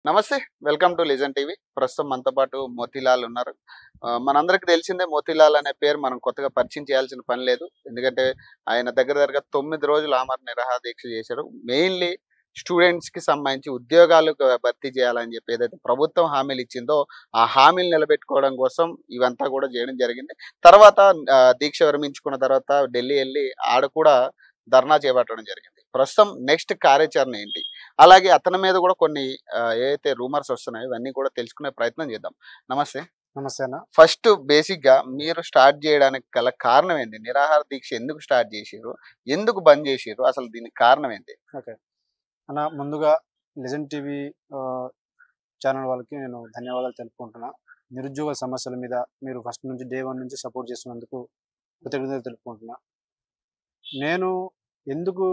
నమస్తే. Welcome to listen TV. ప్రస్తుతం మనతో పాటు మోతీలాల్ ఉన్నారు. మనందరికి తెలిసిందే మోతీలాల్ అనే పేరు మనం కొత్తగా పరిచయం చేయాల్సిన పని లేదు. ఎందుకంటే ఆయన దగ్గరగా 9 రోజులు ఆమరణ నిరాహార దీక్ష చేశారు. మెయిన్‌లీ స్టూడెంట్స్‌కి సంబంధించి ఉద్యోగాలు భర్తీ చేయాలని చెప్పి ఏదైతే ప్రభుత్వం హామీలు ఇచ్చిందో, ఆ హామీలు నిలబెట్టుకోవడం కోసం ఇవంతా కూడా చేయడం జరిగింది. తర్వాత దీక్ష విరమించుకున్న తర్వాత ఢిల్లీ ఎళ్లి ఆడ కూడా ధర్నా చేపట్టడం జరిగింది. ప్రస్తుతం నెక్స్ట్ కార్యాచరణ ఏంటి? అలాగే అతని మీద కూడా కొన్ని ఏదైతే రూమర్స్ వస్తున్నాయో ఇవన్నీ కూడా తెలుసుకునే ప్రయత్నం చేద్దాం. నమస్తే. నమస్తే అన్న. ఫస్ట్ బేసిక్‌గా మీరు స్టార్ట్ చేయడానికి గల కారణం ఏంటి? నిరాహార దీక్ష ఎందుకు స్టార్ట్ చేసిర్రు? ఎందుకు బంద్ చేసిర్రు? అసలు దీనికి కారణం ఏంటి? ఓకే అన్న, ముందుగా లెజెండ్ టీవీ ఛానల్ వాళ్ళకి నేను ధన్యవాదాలు తెలుపుకుంటున్నా. నిరుద్యోగ సమస్యల మీద మీరు ఫస్ట్ నుంచి డే 1 నుంచి సపోర్ట్ చేస్తున్నందుకు కృతజ్ఞతలు తెలుపుకుంటున్నా. నేను ఎందుకు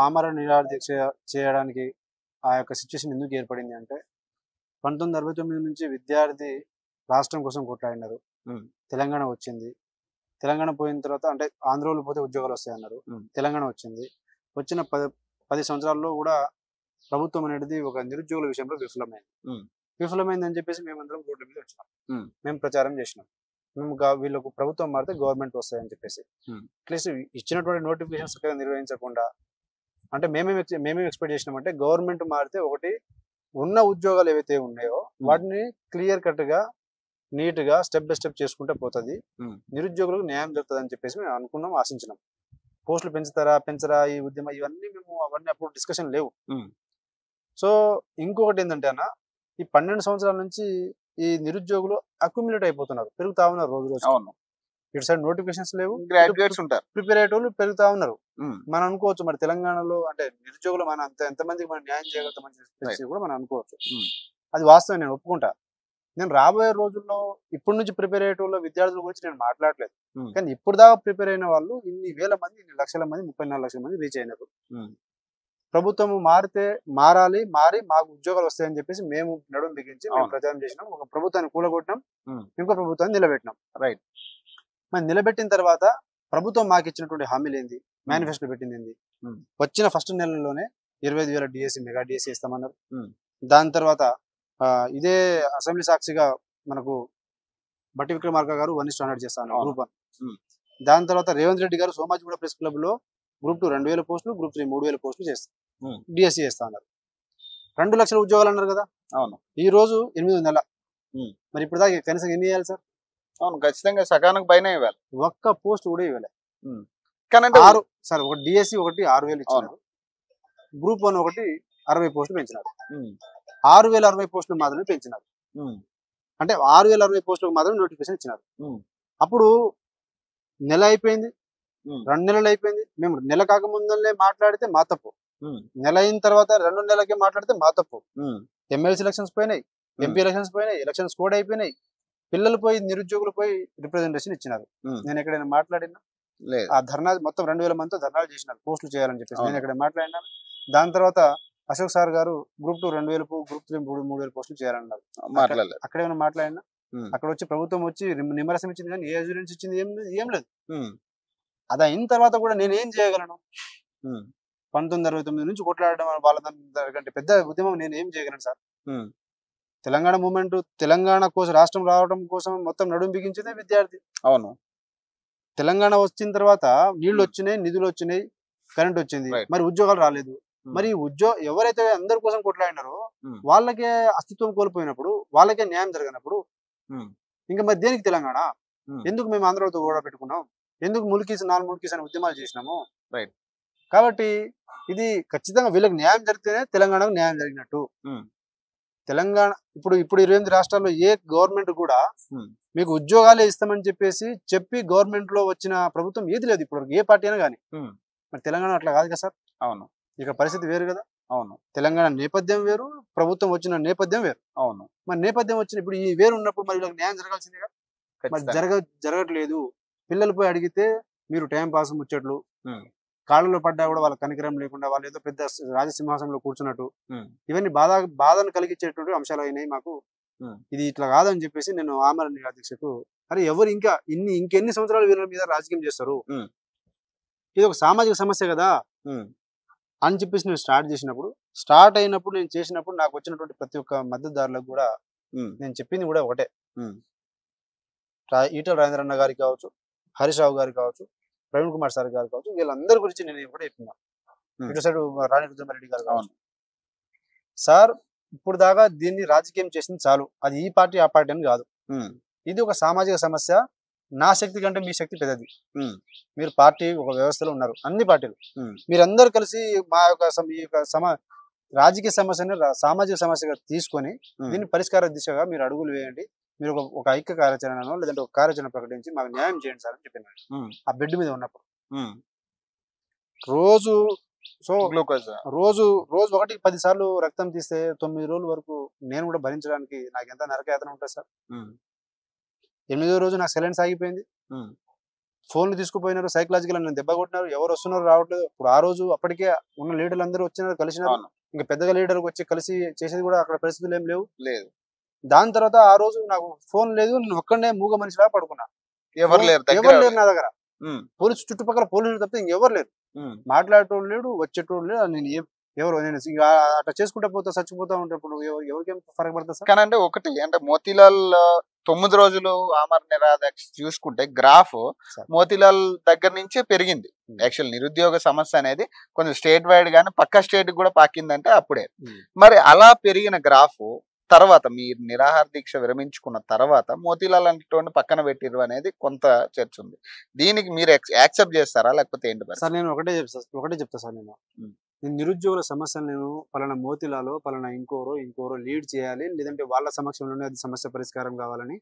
ఆమరణ నిరాహార దీక్ష చేయడానికి ఆ యొక్క సిచ్యువేషన్ ఎందుకు ఏర్పడింది అంటే, 1969 నుంచి విద్యార్థి రాష్ట్రం కోసం కొట్లాడినారు. తెలంగాణ వచ్చింది. తెలంగాణ పోయిన తర్వాత అంటే ఆంధ్రలో పోతే ఉద్యోగాలు వస్తాయన్నారు. తెలంగాణ వచ్చింది. వచ్చిన 10 సంవత్సరాల్లో కూడా ప్రభుత్వం అనేది ఒక నిరుద్యోగుల విషయంలో విఫలమైందని చెప్పేసి మేమందరం రోడ్ల మీద వచ్చినాం. మేము ప్రచారం చేసినాం. మేము వీళ్ళకు ప్రభుత్వం మారితే గవర్నమెంట్ వస్తాయని చెప్పేసి అట్లీస్ట్ ఇచ్చినటువంటి నోటిఫికేషన్ చక్కగా నిర్వహించకుండా, అంటే మేమేం ఎక్స్పెక్ట్ చేసినామంటే, గవర్నమెంట్ మారితే ఒకటి ఉన్న ఉద్యోగాలు ఏవైతే ఉన్నాయో వాటిని క్లియర్ కట్ గా నీట్ గా స్టెప్ బై స్టెప్ చేసుకుంటే పోతుంది, నిరుద్యోగులకు న్యాయం జరుగుతుంది అని చెప్పేసి మేము అనుకున్నాం, ఆశించినాం. పోస్టులు పెంచరా ఈ ఉద్యమం ఇవన్నీ అవన్నీ అప్పుడు డిస్కషన్ లేవు. సో ఇంకొకటి ఏంటంటే అన్న, ఈ 12 సంవత్సరాల నుంచి ఈ నిరుద్యోగులు అక్యుములేట్ అయిపోతున్నారు, పెరుగుతా ఉన్నారు రోజు రోజు. ఇటు సైడ్ నోటిఫికేషన్స్ లేవు, గ్రాడ్యుయేట్స్ ఉంటారు, ప్రిపేర్ అయ్యేటోళ్ళు పెరుగుతా ఉన్నారు. మనం అనుకోవచ్చు మరి తెలంగాణలో అంటే నిరుద్యోగులు మనం ఎంతమందికి మనం న్యాయం చేయగలుగుతామని చెప్పేసి కూడా మనం అనుకోవచ్చు. అది వాస్తవం, నేను ఒప్పుకుంటా. నేను రాబోయే రోజుల్లో ఇప్పటి నుంచి ప్రిపేర్ అయ్యేటోళ్ళ విద్యార్థుల గురించి నేను మాట్లాడలేదు, కానీ ఇప్పుడు దాకా ప్రిపేర్ అయిన వాళ్ళు ఇన్ని వేల మంది, ఇన్ని లక్షల మంది, 34 లక్షల మంది రీచ్ అయినారు. ప్రభుత్వం మారి మాకు ఉద్యోగాలు వస్తాయని చెప్పేసి మేము నడుము బిగించి మేము ప్రచారం చేసినాం. ఒక ప్రభుత్వాన్ని కూలగొట్టినాం, ఇంకో ప్రభుత్వాన్ని నిలబెట్టినాం. రైట్. మరి నిలబెట్టిన తర్వాత ప్రభుత్వం మాకు ఇచ్చినటువంటి హామీలు ఏంది, మేనిఫెస్టో పెట్టింది ఏంది? వచ్చిన ఫస్ట్ నెలలోనే 25,000 డిఎస్సి, మెగా డిఎస్సి ఇస్తామన్నారు. దాని తర్వాత ఇదే అసెంబ్లీ సాక్షిగా మనకు బట్టి విక్రమార్క గారు 1 స్టాండర్డ్ చేస్తాను గ్రూప్ 1. దాని తర్వాత రేవంత్ రెడ్డి గారు సోమాజిగూడ ప్రెస్ క్లబ్ లో గ్రూప్ 2 2,000 పోస్టులు, గ్రూప్ 3 3,000 పోస్టులు చేస్తారు, డిఎస్సి చేస్తా అన్నారు. 2 లక్షల ఉద్యోగాలు అన్నారు కదా. అవును. ఈ రోజు 8 నెల. మరి ఇప్పుడు దాకా కనీసం ఎన్ని ఇవ్వాలి సార్? అవును, ఖచ్చితంగా సగానికి పైన ఇవ్వాలి. ఒక్క పోస్ట్ కూడా ఇవ్వాలి. కానీ సార్ ఒక డిఎస్సి ఒకటి 6,000 ఇచ్చినారు, గ్రూప్ 1 ఒకటి 60 పోస్టులు పెంచినారు. 6,060 పోస్టులు మాత్రమే పెంచినారు. అంటే 6,060 పోస్టులకు మాత్రమే నోటిఫికేషన్ ఇచ్చినారు. అప్పుడు నెల అయిపోయింది, 2 నెలలు అయిపోయింది. మేము నెల కాకముందలే మాట్లాడితే మా తప్పు, నెల అయిన తర్వాత 2 నెలలకే మాట్లాడితే మా తప్పు. ఎమ్మెల్సీ ఎలక్షన్స్ పోయినాయి, ఎంపీ ఎలక్షన్స్ పోయినాయి, ఎలక్షన్స్ కూడా అయిపోయినాయి. పిల్లలు పోయి, నిరుద్యోగులు పోయి రిప్రజెంటేషన్ ఇచ్చినారు. నేను ఎక్కడైనా మాట్లాడినా? ఆ ధర్నా మొత్తం 2,000 మందితో ధర్నాలు చేసినారు పోస్టులు చేయాలని చెప్పేసి. నేను ఎక్కడ మాట్లాడినా? దాని తర్వాత అశోక్ సార్ గారు గ్రూప్ 2 2,000, గ్రూప్ 3 3,000 పోస్టులు చేయాలన్నారు. అక్కడేమైనా మాట్లాడినా? అక్కడ వచ్చి ప్రభుత్వం వచ్చి నిమ్మరసం ఇచ్చింది, కానీ ఏ అజూరెన్స్ ఇచ్చింది ఏం లేదు. అది అయిన తర్వాత కూడా నేను ఏం చేయగలను? 1969 నుంచి కొట్లాడడం వాళ్ళ కంటే పెద్ద ఉద్యమం నేను ఏం చేయగలను సార్? తెలంగాణ మూమెంట్, తెలంగాణ కోసం, రాష్ట్రం రావడం కోసం మొత్తం నడుము బిగించిందే విద్యార్థి. అవును. తెలంగాణ వచ్చిన తర్వాత నీళ్లు వచ్చినాయి, నిధులు వచ్చినాయి, కరెంట్ వచ్చింది, మరి ఉద్యోగాలు రాలేదు. మరి ఎవరైతే అందరి కోసం కొట్లాడినారో వాళ్ళకే అస్తిత్వం కోల్పోయినప్పుడు, వాళ్ళకే న్యాయం జరగనప్పుడు ఇంకా మరి దేనికి తెలంగాణ? ఎందుకు మేము ఆంధ్రతో కూడా పెట్టుకున్నాం? ఎందుకు నాలుగు ముల్కీస్ అనే ఉద్యమాలు చేసినాము? కాబట్టి ఇది ఖచ్చితంగా వీళ్ళకి న్యాయం జరిగితేనే తెలంగాణకు న్యాయం జరిగినట్టు. తెలంగాణ ఇప్పుడు 28 రాష్ట్రాల్లో ఏ గవర్నమెంట్ కూడా మీకు ఉద్యోగాలే ఇస్తామని చెప్పి గవర్నమెంట్ లో వచ్చిన ప్రభుత్వం ఏది లేదు ఇప్పుడు, ఏ పార్టీ అయినా కానీ. మరి తెలంగాణ అట్లా కాదు కదా సార్. అవును. ఇక పరిస్థితి వేరు కదా. అవును. తెలంగాణ నేపథ్యం వేరు, ప్రభుత్వం వచ్చిన నేపథ్యం వేరు. అవును. మరి నేపథ్యం వచ్చిన ఇప్పుడు ఈ వేరు ఉన్నప్పుడు మరి వీళ్ళకి న్యాయం జరగాల్సిందిగా. మరి జరగట్లేదు. పిల్లలు పోయి అడిగితే మీరు టైం పాస్ ముచ్చట్లు, కాళ్ళలో పడ్డా కూడా వాళ్ళ కనికరం లేకుండా వాళ్ళు ఏదో పెద్ద రాజసింహాసనంలో కూర్చున్నట్టు, ఇవన్నీ బాధను కలిగించేటువంటి అంశాలు అయినాయి మాకు. ఇది ఇట్లా కాదని చెప్పేసి నేను ఆమరణ నిరాహార దీక్షకు, అరే ఎవరు ఇంకెన్ని సంవత్సరాలు వీళ్ళ మీద రాజకీయం చేస్తారు? ఇది ఒక సామాజిక సమస్య కదా. అని చెప్పేసి నేను స్టార్ట్ అయినప్పుడు నేను చేసినప్పుడు నాకు వచ్చినటువంటి ప్రతి ఒక్క మద్దతుదారులకు కూడా నేను చెప్పింది కూడా ఒకటే. ఈటల రాజేంద్ర అన్న గారికి కావచ్చు, హరీష్ రావు గారికి కావచ్చు, ప్రవీణ్ కుమార్ సార్ గారు కావచ్చు, వీళ్ళందరి గురించి నేను ఒకటే చెప్తున్నా. ఇటు సైడ్ రాణి రుద్రమారెడ్డి గారు కావచ్చు, సార్ ఇప్పుడు దాకా దీన్ని రాజకీయం చేసింది చాలు. అది ఈ పార్టీ ఆ పార్టీ అని కాదు. ఇది ఒక సామాజిక సమస్య. నా శక్తి కంటే మీ శక్తి పెద్దది. మీరు పార్టీ ఒక వ్యవస్థలో ఉన్నారు, అన్ని పార్టీలు మీరందరూ కలిసి మా యొక్క రాజకీయ సమస్యని సామాజిక సమస్యగా తీసుకొని దీన్ని పరిష్కార దిశగా మీరు అడుగులు వేయండి. మీరు ఒక ఐక్య కార్యాచరణను లేదంటే ఒక కార్యాచరణ ప్రకటించి మాకు న్యాయం చేయండి సార్ అని చెప్పినాడు ఆ బెడ్ మీద ఉన్నప్పుడు. రోజు రోజు 1కి 10 సార్లు రక్తం తీస్తే 9 రోజుల వరకు నేను కూడా భరించడానికి నాకు ఎంత నరకయాతన ఉంటుంది సార్. 8వ రోజు నాకు సైలెన్స్ ఆగిపోయింది. ఫోన్లు తీసుకుపోయినారు, సైకలాజికల్ నన్ను దెబ్బ కొట్టినారు. ఎవరు వస్తున్నారు రావట్లేదు. ఇప్పుడు ఆ రోజు అప్పటికే ఉన్న లీడర్లు అందరూ వచ్చినారు, కలిసినారు. ఇంకా పెద్దగా లీడర్ వచ్చి కలిసి చేసేది కూడా అక్కడ పరిస్థితులు ఏం లేదు. దాని తర్వాత ఆ రోజు నాకు ఫోన్ లేదు, నేను ఒక్కడనే మూగ మనిషిలా పడుకున్నా. ఎవరు లేరు నా దగ్గర. చుట్టుపక్కల పోలీసులు తప్పితే ఇంకెవరు లేరు. మాట్లాడేటోడు లేడు, వచ్చేటోడు లేడు. నేను ఎవరు నేను అట్లా చేసుకుంటా పోతా చచ్చిపోతా ఉంటప్పుడు ఎవరికేం ఫరక పడతా సార్. కానీ అంటే ఒకటి అంటే మోతీలాల్ 9 రోజులు ఆమరణ నిరాదీక్ష చూసుకుంటే గ్రాఫ్ మోతీలాల్ దగ్గర నుంచే పెరిగింది. యాక్చువల్ నిరుద్యోగ సమస్య అనేది కొంచెం స్టేట్ వైడ్ గానీ పక్క స్టేట్ కూడా పాకిందంటే అప్పుడే. మరి అలా పెరిగిన గ్రాఫ్ తర్వాత మీరు నిరాహార దీక్ష విరమించుకున్న తర్వాత మోతీలాల్ అనేటువంటి పక్కన పెట్టిరు అనేది కొంత చర్చ ఉంది. దీనికి మీరు యాక్సెప్ట్ చేస్తారా లేకపోతే ఏంటి సార్? నేను ఒకటే చెప్తా సార్. నేను నిరుద్యోగుల సమస్యలు నేను పలానా మోతీలాలో పలానా ఇంకోరో లీడ్ చేయాలి, లేదంటే వాళ్ళ సమక్షంలోనే అది సమస్య పరిష్కారం కావాలని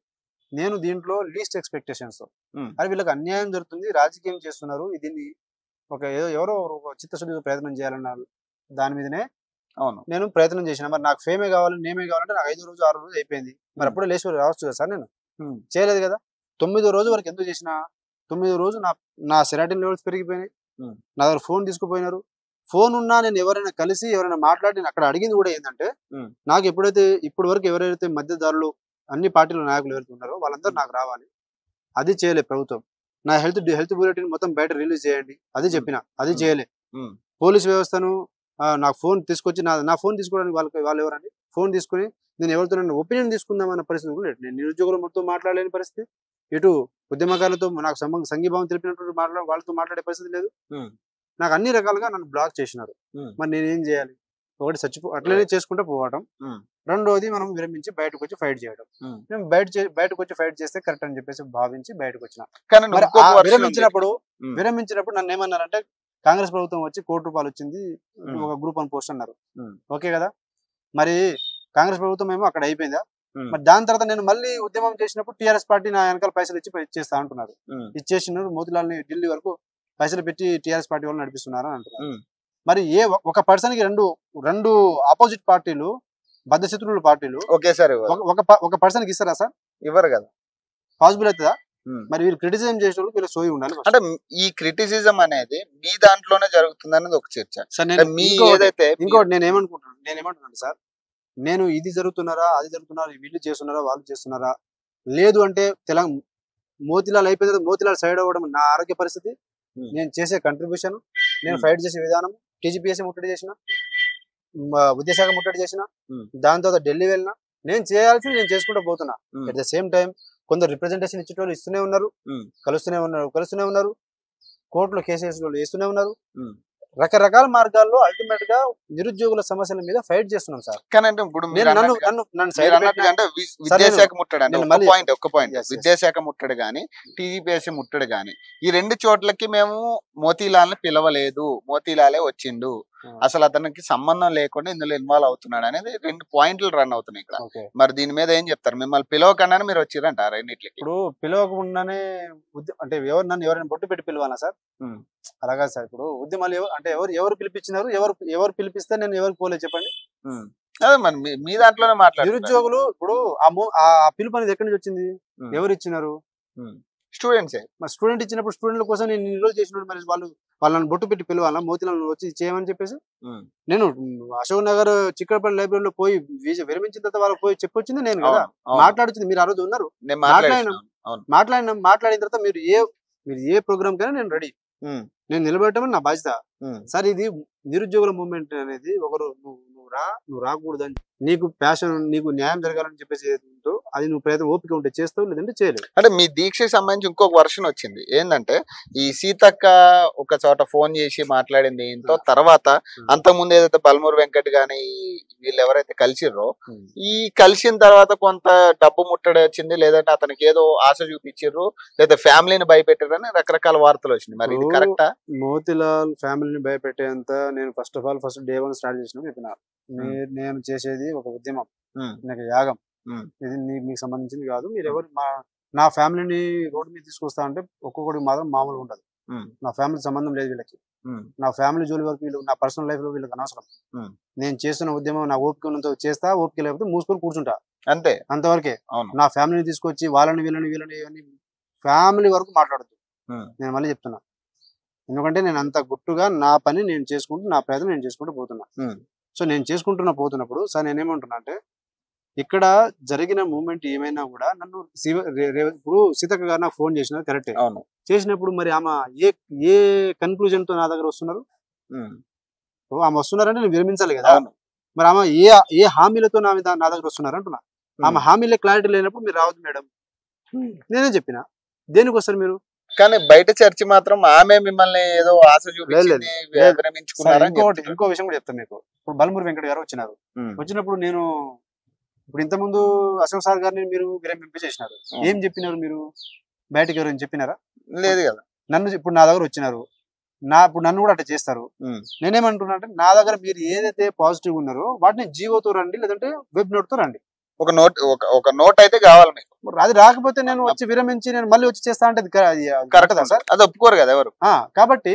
నేను దీంట్లో లీస్ట్ ఎక్స్పెక్టేషన్స్. అది వీళ్ళకి అన్యాయం జరుగుతుంది, రాజకీయం చేస్తున్నారు, దీన్ని ఎవరో చిత్తశుద్ధిగా ప్రయత్నం చేయాలన్నారు. దాని మీదనే నేను ప్రయత్నం చేసిన. మరి నాకు ఫేమే కావాలి, నేమే కావాలంటే నాకు 5వ రోజు 6వ రోజు అయిపోయింది. మరి అప్పుడే లేచి రావచ్చు కదా సార్. నేను చేయలేదు కదా. 9వ రోజు వరకు ఎందుకు చేసిన? 9వ రోజు నా సెరాటిన్ లెవెల్స్ పెరిగిపోయినాయి. నా దగ్గర ఫోన్ తీసుకుపోయినారు. ఫోన్ ఉన్నా నేను ఎవరైనా కలిసి ఎవరైనా మాట్లాడి అక్కడ అడిగింది కూడా ఏంటంటే, నాకు ఇప్పటి వరకు ఎవరైతే మధ్యదారులు అన్ని పార్టీల నాయకులు ఎవరైతే ఉన్నారో వాళ్ళందరూ నాకు రావాలి. అది చేయలే ప్రభుత్వం. నా హెల్త్ బులెటిన్ మొత్తం బయట రిలీజ్ చేయండి అది చెప్పిన, అది చేయలే. పోలీస్ వ్యవస్థను నాకు ఫోన్ తీసుకొచ్చి నా ఫోన్ తీసుకోవడానికి వాళ్ళు ఎవరండి ఫోన్ తీసుకుని నేను ఎవరితో ఒపీనియన్ తీసుకుందామన్న పరిస్థితి కూడా లేదు. నేను నిరుద్యోగుల మొత్తం మాట్లాడలేని పరిస్థితి, ఇటు ఉద్యమకారులతో నాకు సంఘీభావం తెలిపినట్టు వాళ్ళతో మాట్లాడే పరిస్థితి లేదు. నాకు అన్ని రకాలుగా నన్ను బ్లాక్ చేసినారు. మరి నేనేం చేయాలి? ఒకటి అట్లనే చేసుకుంటూ పోవటం, రెండోది మనం విరమించి బయటకు వచ్చి ఫైట్ చేయడం. మేము బయటకు వచ్చి ఫైట్ చేస్తే కరెక్ట్ అని చెప్పేసి భావించి బయటకు వచ్చిన. విరమించినప్పుడు నన్ను ఏమన్నారంటే, కాంగ్రెస్ ప్రభుత్వం వచ్చి ₹1 వచ్చింది, ఒక గ్రూప్ 1 పోస్ట్ అన్నారు. ఓకే కదా. మరి కాంగ్రెస్ ప్రభుత్వం ఏమో అక్కడ అయిపోయిందా? మరి దాని తర్వాత నేను మళ్ళీ ఉద్యమం చేసినప్పుడు టీఆర్ఎస్ పార్టీ నా వెనకాల పైసలు ఇచ్చి చేస్తా అంటున్నారు. ఇచ్చేసినారు. మోతీలాల్ని ఢిల్లీ వరకు పైసలు పెట్టి టీఆర్ఎస్ పార్టీ వాళ్ళు నడిపిస్తున్నారు అని అంటున్నారు. మరి ఒక పర్సన్ కి రెండు ఆపోజిట్ పార్టీలు, బద్ధశత్రువుల పార్టీలు ఒకేసారి ఒక పర్సన్ కి ఇస్తారా సార్? ఇవ్వరు కదా. పాసిబుల్ అవుతుందా? మరి వీళ్ళు క్రిటిసిజం చేసే వీళ్ళు సోయి ఉండాలి. అంటే ఈ క్రిటిసిజం అనేది మీ దాంట్లోనే జరుగుతుంది అనేది ఒక చర్చ. ఇంకోటి నేను ఏమంటున్నాను సార్, నేను ఇది జరుగుతున్నారా, అది జరుగుతున్నారా, వీళ్ళు చేస్తున్నారా, వాళ్ళు చేస్తున్నారా, లేదు అంటే మోతీలాల్ అయిపోయింది, మోతీలాల్ సైడ్ అవ్వడం నా ఆరోగ్య పరిస్థితి, నేను చేసే కంట్రిబ్యూషన్, నేను ఫైట్ చేసే విధానం, టీజీపీఎస్సీ ముట్టడి చేసిన, విద్యాశాఖ ముట్టడి చేసిన, దాని తర్వాత ఢిల్లీ వెళ్ళినా, నేను చేయాల్సింది నేను చేసుకుంటూ పోతున్నా. అట్ ద సేమ్ టైం కొందరు రిప్రజెంటేషన్ ఇచ్చే వాళ్ళు ఇస్తూనే ఉన్నారు, కలుస్తూనే ఉన్నారు, కోర్టులో కేసెస్ వేస్తూనే ఉన్నారు. రకరకాల మార్గాల్లో అల్టిమేట్ గా నిరుద్యోగుల సమస్యల మీద ఫైట్ చేస్తున్నాం సార్. విద్యాశాఖ ముట్టడి విద్యాశాఖ ముట్టడి గాని, టీజీపీఎస్సీ ముట్టడి గాని, ఈ 2 చోట్లకి మేము మోతీలాల్ని పిలవలేదు, మోతీలాలే వచ్చిండు, అసలు అతనికి సంబంధం లేకుండా ఇందులో ఇన్వాల్వ్ అవుతున్నాడు అనేది 2 పాయింట్లు రన్ అవుతున్నాయి ఇక్కడ. మరి దీని మీద ఏం చెప్తారు? మిమ్మల్ని పిలవకుండానే మీరు వచ్చిరంట రెండిట్లకి. ఇప్పుడు పిలవకుండానే అంటే నన్ను ఎవరైనా బొట్టు పెట్టి పిలవాలా సార్? అలాగా సార్. ఇప్పుడు ఉద్యమాలు అంటే ఎవరు పిలిపించినారు, ఎవరు పిలిపిస్తే నేను ఎవరికి పోలేదు చెప్పండి. అదే మరి మీ దాంట్లోనే మాట్లాడు. నిరుద్యోగులు ఇప్పుడు ఆ పిలుపు అనేది ఎక్కడి నుంచి వచ్చింది, ఎవరు ఇచ్చినారు? స్టూడెంట్సే. మరి స్టూడెంట్ ఇచ్చినప్పుడు స్టూడెంట్ల కోసం నేను ఇన్ని రోజులు చేసినప్పుడు మరి వాళ్ళని బొట్టు పెట్టి పిలవాలా, మోతీలాల్ వచ్చి చేయమని చెప్పేసి? నేను అశోక్ నగర్ చిక్కడపల్లి లైబ్రరీలో పోయి విరమించిన తర్వాత వాళ్ళకి పోయి చెప్పొచ్చింది నేను కదా, మాట్లాడుతుంది. మీరు ఆ రోజు ఉన్నారు, మాట్లాడిన తర్వాత మీరు ఏ ప్రోగ్రామ్ కైనా నేను రెడీ. నేను నిలబెట్టమని నా బాధ్యత. సార్ ఇది నిరుద్యోగుల మూవ్మెంట్ అనేది ఒకరు నువ్వు రాకూడదని, నీకు ప్యాషన్, నీకు న్యాయం జరగాలని చెప్పేసి ఏదో అది నువ్వు ప్రయత్నం ఓపిక ఉంటే చేస్తావు, లేదంటే చేయలేదు. అంటే మీ దీక్షకి సంబంధించి ఇంకొక వర్షన్ వచ్చింది ఏంటంటే, ఈ సీతక్క ఒక చోట ఫోన్ చేసి మాట్లాడింది దీంతో, తర్వాత అంతకుముందు ఏదైతే బల్మూరు వెంకట్ గాని వీళ్ళు ఎవరైతే కలిసిర్రో, ఈ కలిసిన తర్వాత కొంత డబ్బు ముట్టడి వచ్చింది, లేదంటే అతనికి ఏదో ఆశ చూపించారు, లేదా ఫ్యామిలీని భయపెట్టారని రకరకాల వార్తలు వచ్చినాయి. మరి ఇది కరెక్టా? మోతిలాల్ ఫ్యామిలీని భయపెట్టేంత నేను ఫస్ట్ డే 1 స్టార్ట్ చేసిన చెప్పిన, నేను చేసేది ఒక ఉద్యమం, నాకు యాగం, ఇది మీకు సంబంధించింది కాదు. మీరు ఎవరు నా ఫ్యామిలీని రోడ్డు మీద తీసుకొస్తా అంటే ఒక్కొక్కడికి మాత్రం మామూలుగా ఉండదు. నా ఫ్యామిలీ సంబంధం లేదు వీళ్ళకి. నా ఫ్యామిలీ జోలి వరకు వీళ్ళు, నా పర్సనల్ లైఫ్ లో వీళ్ళకి అనవసరం. నేను చేస్తున్న ఉద్యమం నా ఓపిక ఉన్నంత చేస్తా, ఓపిక లేకపోతే మూసుకొని కూర్చుంటా, అంతే, అంతవరకే. నా ఫ్యామిలీని తీసుకొచ్చి వాళ్ళని వీళ్ళని ఫ్యామిలీ వరకు మాట్లాడద్దు. నేను మళ్ళీ చెప్తున్నా, ఎందుకంటే నేను అంత గుట్టుగా నా పని నేను చేసుకుంటూ, నా ప్రయత్నం నేను చేసుకుంటూ పోతున్నా. సో నేను పోతున్నప్పుడు సార్ నేనేమంటున్నా అంటే, ఇక్కడ జరిగిన మూమెంట్ ఏమైనా కూడా నన్ను ఇప్పుడు సీతక్క గారు నాకు ఫోన్ చేసినారు కరెక్టే. చేసినప్పుడు మరి ఆమె ఏ కన్క్లూజన్ తో నా దగ్గర వస్తున్నారు? ఆమె వస్తున్నారంటే నేను విరమించాలి కదా. మరి ఆమె ఏ హామీలతో నా దగ్గర వస్తున్నారు అంటున్నా. ఆమె హామీలే క్లారిటీ లేనప్పుడు మీరు రావద్దు మేడం, నేనే చెప్పిన. దేనికి వస్తారు మీరు? కానీ బయట చర్చ మాత్రం ఆమె మిమ్మల్ని ఏదో ఆశ చూపించింది, ఇంకో విషయం కూడా చెప్తాను మీకు. ఇప్పుడు బల్మూరు వెంకట గారు వచ్చినప్పుడు నేను ఇప్పుడు ఇంతకుముందు అశోక్ సార్ గారిని మీరు విరమింపజేసినారు. ఏం చెప్పినారు మీరు? బయటకి ఎవరైనా చెప్పినారా? లేదు కదా. ఇప్పుడు నా దగ్గర వచ్చినారు, ఇప్పుడు నన్ను కూడా అట్లా చేస్తారు. నేనేమంటున్నా అంటే, నా దగ్గర మీరు ఏదైతే పాజిటివ్ ఉన్నారో వాటిని జీవోతో రండి, లేదంటే వెబ్ నోట్ తో రండి. ఒక నోట్ అయితే కావాలి మీకు. అది రాకపోతే నేను వచ్చి విరమించి నేను మళ్ళీ వచ్చి చేస్తా అంటే కరెక్ట్ కదా సార్? అది ఒప్పుకోరు కదా ఎవరు. కాబట్టి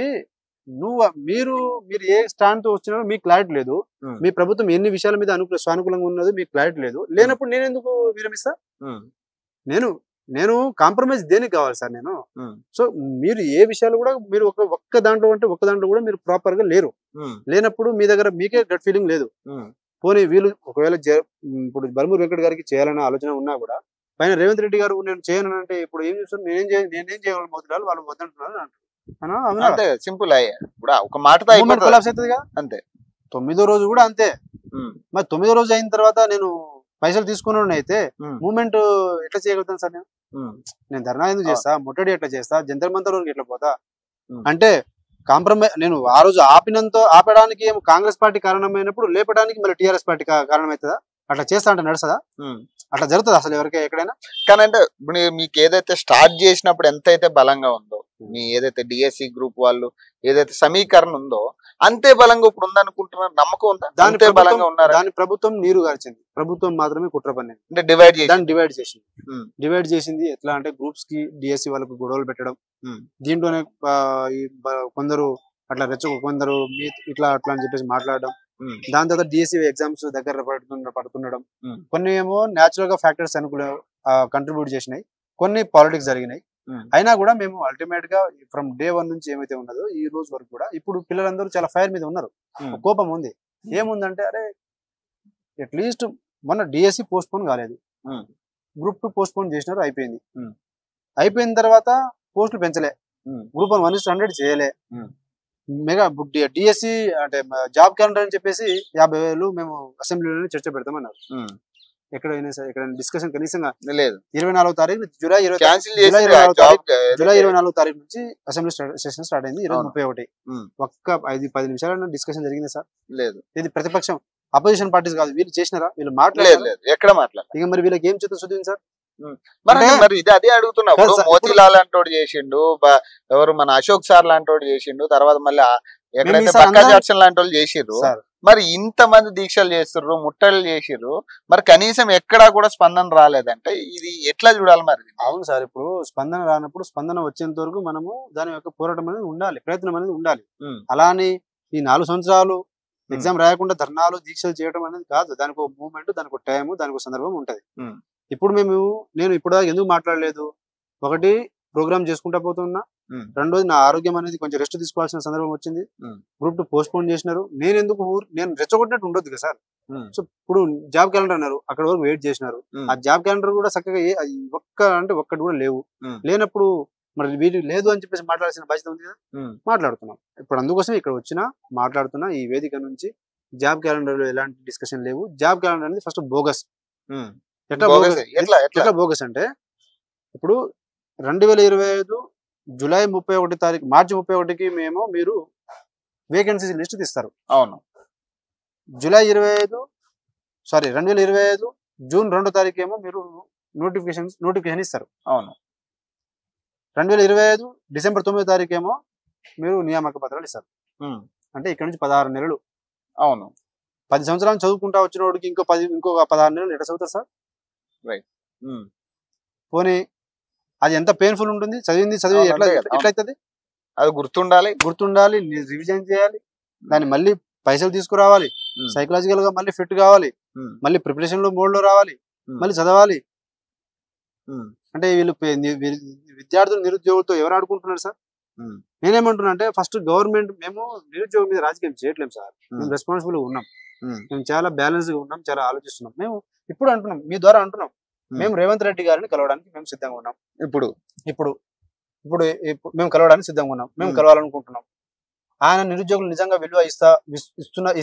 మీరు ఏ స్టాండ్ తో వచ్చినారో మీకు క్లారిటీ లేదు. మీ ప్రభుత్వం ఎన్ని విషయాల మీద సానుకూలంగా ఉన్నదో మీకు క్లారిటీ లేదు. లేనప్పుడు నేను ఎందుకు విరమిస్తా? నేను కాంప్రమైజ్ దేనికి కావాలి సార్? నేను సో మీరు ఏ విషయాలు కూడా మీరు ఒక్క దాంట్లో కూడా మీరు ప్రాపర్ గా లేరు. లేనప్పుడు మీ దగ్గర మీకే గట్ ఫీలింగ్ లేదు. పోనీ వీళ్ళు ఒకవేళ ఇప్పుడు బల్మూరు వెంకట్ గారికి చేయాలనే ఆలోచన ఉన్నా కూడా పైన రేవంత్ రెడ్డి గారు నేను చేయను అంటే ఇప్పుడు ఏం చేస్తారు? నేనేం చేయగలను? మోతులాలు వాళ్ళు వద్దంటున్నారు అంటారు. సింపుల్ అయ్యా. ఇప్పుడు ఒక మాటతో కొలాప్స్ అవుతుందిగా. అంతే. 9వ రోజు కూడా అంతే. మరి 9వ రోజు అయిన తర్వాత నేను పైసలు తీసుకున్నాను అయితే మూవ్మెంట్ ఎట్లా చేయగలుగుతాను సార్? నేను ధర్నా ఎందుకు చేస్తా? ముట్టడి ఎట్లా చేస్తా? జంతర్ మంతర్ వరకు ఎట్లా పోతా? అంటే కాంప్రమైజ్ నేను ఆ రోజు ఆపడానికి ఏమో కాంగ్రెస్ పార్టీ కారణమైనప్పుడు లేపడానికి మళ్ళీ టీఆర్ఎస్ పార్టీ కారణమవుతుందా? అట్లా చేస్తా అంటే నడుస్తుందా? అట్లా జరుగుతుంది అసలు ఎవరికైనా ఎక్కడైనా? కానీ అంటే ఇప్పుడు మీకు ఏదైతే స్టార్ట్ చేసినప్పుడు ఎంతైతే బలంగా ఉందో, మీ ఏదైతే డిఎస్సి గ్రూప్ వాళ్ళు ఏదైతే సమీకరణ ఉందో అంతే బలంగా ఇప్పుడు ఉందనుకుంటున్నారు. నమ్మకం ఉందా? దాని బలంగా ఉన్నారు. దాని ప్రభుత్వం నీరు గార్చింది. ప్రభుత్వం మాత్రమే కుట్ర పన్నింది. అంటే డివైడ్ చేసింది. ఎట్లా అంటే గ్రూప్స్ కి డిఎస్సి వాళ్ళకు గొడవలు పెట్టడం, దీంట్లోనే కొందరు అట్లా కొందరు ఇట్లా అట్లా అని చెప్పేసి మాట్లాడడం, దాని తర్వాత డిఎస్సి ఎగ్జామ్స్ దగ్గర పడుతుండడం, కొన్ని ఏమో న్యాచురల్ గా ఫ్యాక్టర్స్ అనుకూల కంట్రిబ్యూట్ చేసినాయి, కొన్ని పాలిటిక్స్ జరిగినాయి. అయినా కూడా మేము అల్టిమేట్ గా ఫ్రమ్ డే 1 నుంచి ఏమైతే ఉన్నదో ఈ రోజు వరకు కూడా ఇప్పుడు పిల్లలందరూ చాలా ఫైర్ మీద ఉన్నారు. కోపం ఉంది. ఏముందంటే, అరే అట్లీస్ట్ మొన్న డిఎస్సి పోస్ట్ పోన్ కాలేదు, గ్రూప్ 2 పోస్ట్ పోన్ చేసినారు, అయిపోయింది. అయిపోయిన తర్వాత పోస్టులు పెంచలే, గ్రూప్ 1 1:100 చేయలే. మెగా డిఎస్సి అంటే జాబ్ క్యాలెండర్ అని చెప్పేసి 50,000 మేము అసెంబ్లీలోనే చర్చ పెడతామన్నారు. ఎక్కడైనా సార్ ఎక్కడైనా డిస్కషన్ కనీసంగా లేదు. 24వ తారీఖు జూలై 24వ తారీఖు నుంచి అసెంబ్లీ సెషన్ స్టార్ట్ అయింది. 31 ఒక్క 5-10 నిమిషాల డిస్కషన్ జరిగింది సార్? లేదు. ఇది ప్రతిపక్షం అపోజిషన్ పార్టీస్ కాదు, వీళ్ళు చేసినారా? వీళ్ళు మాట్లాడలేదు, ఎక్కడ మాట్లాడారు? ఇక మరి వీళ్ళకి ఏం చేత సుదీన్ సార్? మరి ఇది అదే అడుగుతున్నా. మోతీలాల్ లాంటి చేసిండు, ఎవరు మన అశోక్ సార్ లాంటి చేసిండు, తర్వాత మళ్ళీ ఎక్కడైతే పక్కా జాక్సన్ లాంటి వాళ్ళు చేసిర్రు. మరి ఇంత మంది దీక్షలు చేస్తుర్రు, ముట్టలు చేసిర్రు, మరి కనీసం ఎక్కడా కూడా స్పందన రాలేదంటే ఇది ఎట్లా చూడాలి మరి? అవును సార్, ఇప్పుడు స్పందన రానప్పుడు స్పందన వచ్చేంత వరకు మనము దాని యొక్క పోరాటం అనేది ఉండాలి, ప్రయత్నం అనేది ఉండాలి. అలానే ఈ 4 సంవత్సరాలు ఎగ్జామ్ రాయకుండా ధర్నాలు దీక్షలు చేయడం అనేది కాదు. దానికి ఒక మూవ్మెంట్, దానికి ఒక టైం, దానికి ఒక సందర్భం ఉంటది. ఇప్పుడు నేను ఇప్పుడు ఎందుకు మాట్లాడలేదు? ఒకటి, ప్రోగ్రామ్ చేసుకుంటా పోతున్నా. రెండోది, నా ఆరోగ్యం అనేది కొంచెం రెస్ట్ తీసుకోవాల్సిన సందర్భం వచ్చింది. గ్రూప్ 2 పోస్ట్ పోన్ చేసినారు. నేను రెచ్చగొట్టినట్టు ఉండొద్దు కదా సార్. సో ఇప్పుడు జాబ్ క్యాలెండర్ అన్నారు, అక్కడ వరకు వెయిట్ చేసినారు. ఆ జాబ్ క్యాలెండర్ కూడా చక్కగా ఒక్కటి కూడా లేవు. లేనప్పుడు మరి వీటి లేదు అని చెప్పేసి మాట్లాడాల్సిన బాధ్యత ఉంది కదా, మాట్లాడుతున్నాం. ఇప్పుడు అందుకోసం ఇక్కడ వచ్చినా మాట్లాడుతున్నా. ఈ వేదిక నుంచి జాబ్ క్యాలెండర్ లో ఎలాంటి డిస్కషన్ లేవు. జాబ్ క్యాలెండర్ అనేది ఫస్ట్ బోగస్. ఎట్లా బోగస్ అంటే ఇప్పుడు 2025 జూలై 31 తారీఖు మార్చి 31కి మీరు వేకెన్సీ లిస్ట్ తీస్తారు. అవును. జూలై 2025 జూన్ 2 తారీఖు ఏమో మీరు నోటిఫికేషన్ ఇస్తారు. అవును. 2025 డిసెంబర్ 9 తారీఖు ఏమో మీరు నియామక పత్రాలు ఇస్తారు. అంటే ఇక్కడ నుంచి 16 నెలలు. అవును. 10 సంవత్సరాలు చదువుకుంటా వచ్చిన వాడికి ఇంకొక 16 నెలలు ఎట్లా చదువుతారు సార్? రైట్. పోనీ అది ఎంత పెయిన్ఫుల్ ఉంటుంది. చదివి ఎట్లయితుంది? అది గుర్తుండాలి, రివిజన్ చేయాలి, దాన్ని మళ్ళీ పైసలు తీసుకురావాలి, సైకలాజికల్ గా మళ్ళీ ఫిట్ కావాలి, మళ్ళీ ప్రిపరేషన్ లో మోడ్ లో రావాలి, మళ్ళీ చదవాలి. అంటే వీళ్ళు విద్యార్థులు నిరుద్యోగులతో ఎవరు ఆడుకుంటున్నారు సార్? నేనేమంటున్నా అంటే ఫస్ట్ గవర్నమెంట్, మేము నిరుద్యోగం మీద రాజకీయం చేయట్లేం సార్. మేము రెస్పాన్సిబుల్ గా ఉన్నాం, మేము చాలా బ్యాలెన్స్ గా ఉన్నాం, చాలా ఆలోచిస్తున్నాం. మేము ఇప్పుడు అంటున్నాం, మీ ద్వారా అంటున్నాం, మేము రేవంత్ రెడ్డి గారిని కలవడానికి మేము సిద్ధంగా ఉన్నాం. ఇప్పుడు మేము కలవడానికి సిద్ధంగా ఉన్నాం, మేము కలవాలనుకుంటున్నాం. ఆయన నిరుద్యోగులు నిజంగా విలువ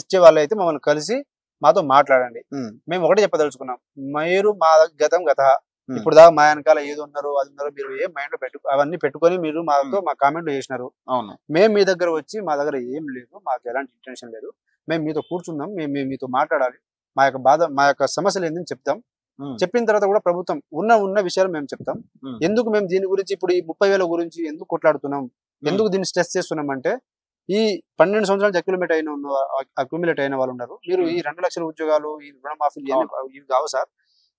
ఇచ్చే వాళ్ళైతే మమ్మల్ని కలిసి మాతో మాట్లాడండి. మేము ఒకటే చెప్పదలుచుకున్నాం, మీరు మా గతం ఇప్పుడు దాకా మా వెనకాల ఏది ఉన్నారో అది ఉన్నారో మీరు ఏం మైండ్ లో అవన్నీ పెట్టుకొని మీరు మాతో మా కామెంట్లు చేసినారు. అవును. మేము మీ దగ్గర వచ్చి మా దగ్గర ఏం లేదు, మాకు ఎలాంటి ఇంటెన్షన్ లేదు, మేము మీతో కూర్చుందాం, మేము మీతో మాట్లాడాలి, మా యొక్క బాధ మా యొక్క సమస్యలు ఏందని చెప్తాం. చెప్పిన తర్వాత కూడా ప్రభుత్వం ఉన్న విషయాలు మేము చెప్తాం. ఎందుకు మేము దీని గురించి ఇప్పుడు ఈ 30,000 గురించి ఎందుకు కొట్లాడుతున్నాం, ఎందుకు దీన్ని స్ట్రెస్ చేస్తున్నాం అంటే ఈ 12 సంవత్సరాలు అక్యుములేట్ అయిన వాళ్ళు ఉన్నారు. మీరు ఈ 2 లక్షల ఉద్యోగాలు, ఈ రుణమాఫీ ఇవి కావు సార్.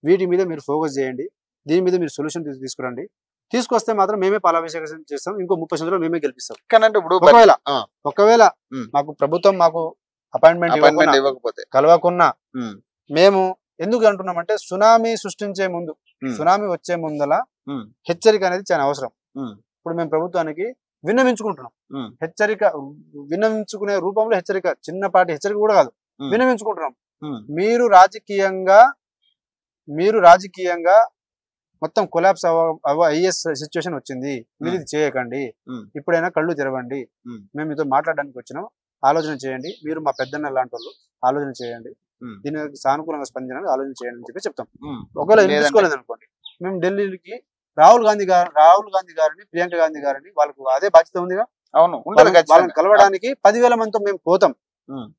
వీటి మీద మీరు ఫోకస్ చేయండి, దీని మీద మీరు సొల్యూషన్ తీసుకురండి. తీసుకొస్తే మాత్రం మేమే పాలాభిషేకం చేస్తాం, ఇంకో 30 సంవత్సరాలు మేమే గెలిపిస్తాం. కానీ ఇప్పుడు ఒకవేళ మాకు ప్రభుత్వం అపాయింట్మెంట్ ఇవ్వకపోతే కలవకున్నా మేము ఎందుకు అంటున్నామంటే సునామీ సృష్టించే ముందు, సునామీ వచ్చే ముందల హెచ్చరిక అనేది చాలా అవసరం. ఇప్పుడు మేము ప్రభుత్వానికి విన్నవించుకుంటున్నాం. విన్నవించుకునే రూపంలో హెచ్చరిక, చిన్నపాటి హెచ్చరిక కూడా కాదు, విన్నవించుకుంటున్నాం. మీరు రాజకీయంగా మొత్తం కొలాప్స్ అయ్యే సిచ్యువేషన్ వచ్చింది, మీరు ఇది చేయకండి, ఇప్పుడైనా కళ్ళు తెరవండి, మేము మీతో మాట్లాడడానికి వచ్చినాం, ఆలోచన చేయండి, మీరు మా పెద్దన్న లాంటి వాళ్ళు, ఆలోచన చేయండి, దీని సానుకూలంగా స్పందించడానికి ఆలోచన చేయండి అని చెప్పి చెప్తాం. ఒకవేళ తీసుకోలేదు అనుకోండి, మేము ఢిల్లీకి రాహుల్ గాంధీ గారిని, ప్రియాంక గాంధీ గారిని, వాళ్ళకు అదే బాధ్యత ఉందిగా. అవును. వాళ్ళని కలవడానికి 10,000 మందితో మేము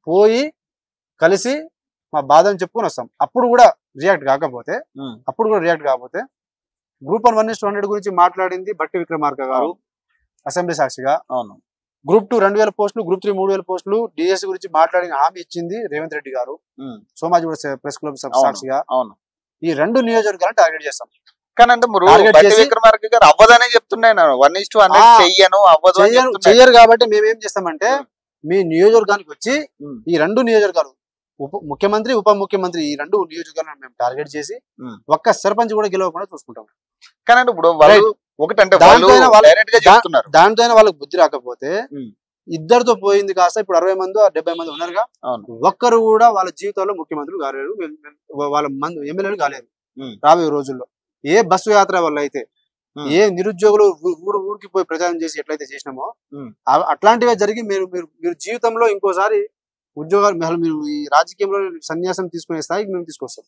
పోయి కలిసి మా బాధను చెప్పుకొని వస్తాం. అప్పుడు కూడా రియాక్ట్ కాకపోతే గ్రూప్ 1:100 గురించి మాట్లాడింది బట్టి విక్రమార్క గారు అసెంబ్లీ సాక్షిగా. అవును. గ్రూప్ 2 2,000 పోస్టులు, గ్రూప్ 3 3,000 పోస్టులు డిఎస్ గురించి మాట్లాడిన హామీ ఇచ్చింది రేవంత్ రెడ్డి గారు సోమాజిగూడ ప్రెస్ క్లబ్ సాక్షిగా. ఈ 2 నియోజకవర్గాలను టార్గెట్ చేస్తాం. కానీ అంటే విక్రమార్క గారు అవ్వదనే చెప్తున్నాను, 1:100 చెయ్యరు. కాబట్టి మేమేం చేస్తామంటే మీ నియోజకవర్గానికి వచ్చి ఈ 2 నియోజకవర్గాలు ముఖ్యమంత్రి, ఉప ముఖ్యమంత్రి, ఈ 2 నియోజకవర్గాలను మేము టార్గెట్ చేసి ఒక్క సర్పంచ్ కూడా గెలవకుండా చూసుకుంటాం. కానీ ఇప్పుడు దాంతో వాళ్ళకి బుద్ధి రాకపోతే ఇద్దరితో పోయింది కాస్త ఇప్పుడు 60 మంది 70 మంది ఉన్నారుగా, ఒక్కరు కూడా వాళ్ళ జీవితంలో ముఖ్యమంత్రులు కాలేరు, వాళ్ళ ఎమ్మెల్యేలు కాలేరు రాబోయే రోజుల్లో. ఏ బస్సు యాత్ర వల్ల అయితే, ఏ నిరుద్యోగులు ఊరికి పోయి ప్రచారం చేసి ఎట్లయితే చేసినామో అట్లాంటివే జరిగి మీరు జీవితంలో ఇంకోసారి ఉద్యోగాలు మీరు ఈ రాజకీయంలో సన్యాసం తీసుకునే స్థాయికి మేము తీసుకొస్తాం.